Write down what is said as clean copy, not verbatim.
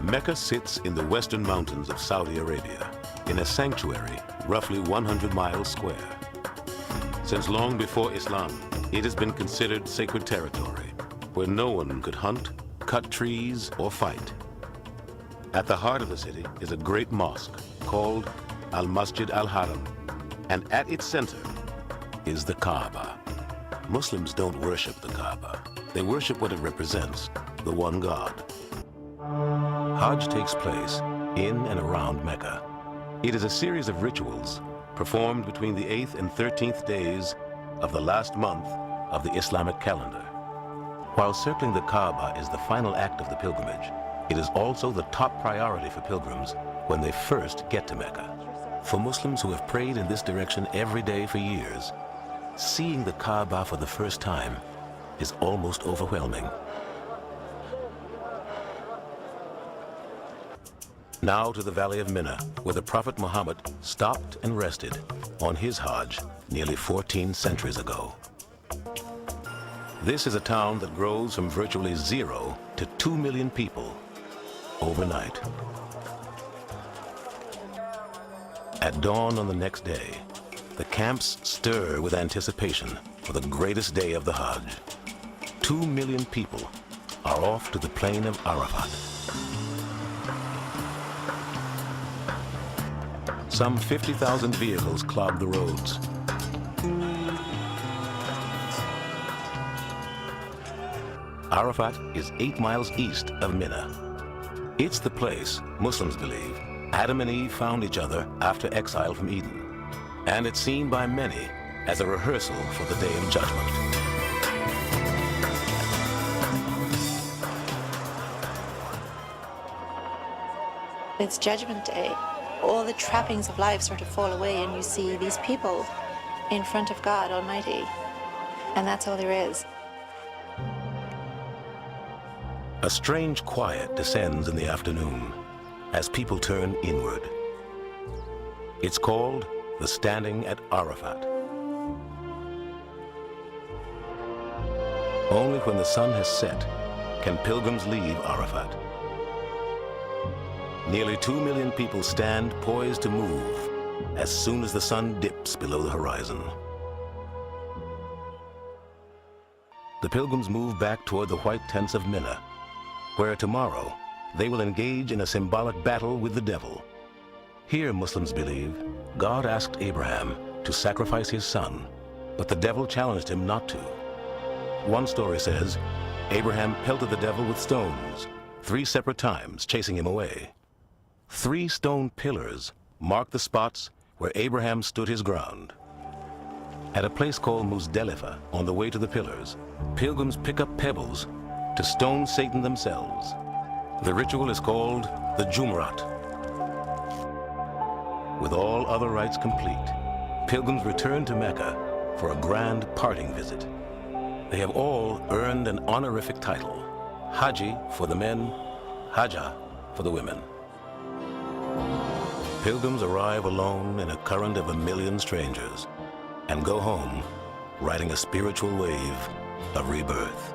Mecca sits in the western mountains of Saudi Arabia, in a sanctuary roughly 100 miles square. Since long before Islam, it has been considered sacred territory, where no one could hunt, cut trees, or fight. At the heart of the city is a great mosque called Al-Masjid Al-Haram, and at its center is the Kaaba. Muslims don't worship the Kaaba. They worship what it represents, the one God. Hajj takes place in and around Mecca. It is a series of rituals performed between the 8th and 13th days of the last month of the Islamic calendar. While circling the Kaaba is the final act of the pilgrimage, it is also the top priority for pilgrims when they first get to Mecca. For Muslims who have prayed in this direction every day for years, seeing the Kaaba for the first time is almost overwhelming. Now to the Valley of Mina, where the Prophet Muhammad stopped and rested on his Hajj nearly 14 centuries ago. This is a town that grows from virtually 0 to 2 million people overnight. At dawn on the next day, the camps stir with anticipation for the greatest day of the Hajj. 2 million people are off to the plain of Arafat. Some 50,000 vehicles clog the roads. Arafat is 8 miles east of Mina. It's the place, Muslims believe, Adam and Eve found each other after exile from Eden. And it's seen by many as a rehearsal for the Day of Judgment. It's Judgment Day. All the trappings of life sort of fall away and you see these people in front of God Almighty. And that's all there is. A strange quiet descends in the afternoon as people turn inward. It's called the Standing at Arafat. Only when the sun has set can pilgrims leave Arafat. Nearly 2 million people stand poised to move as soon as the sun dips below the horizon. The pilgrims move back toward the white tents of Mina, where tomorrow they will engage in a symbolic battle with the devil. Here, Muslims believe, God asked Abraham to sacrifice his son, but the devil challenged him not to. One story says, Abraham pelted the devil with stones 3 separate times, chasing him away. 3 stone pillars mark the spots where Abraham stood his ground. At a place called Muzdalifa, on the way to the pillars, pilgrims pick up pebbles to stone Satan themselves. The ritual is called the Jumrat. With all other rites complete, pilgrims return to Mecca for a grand parting visit. They have all earned an honorific title, Haji for the men, Hajja for the women. Pilgrims arrive alone in a current of 1 million strangers and go home riding a spiritual wave of rebirth.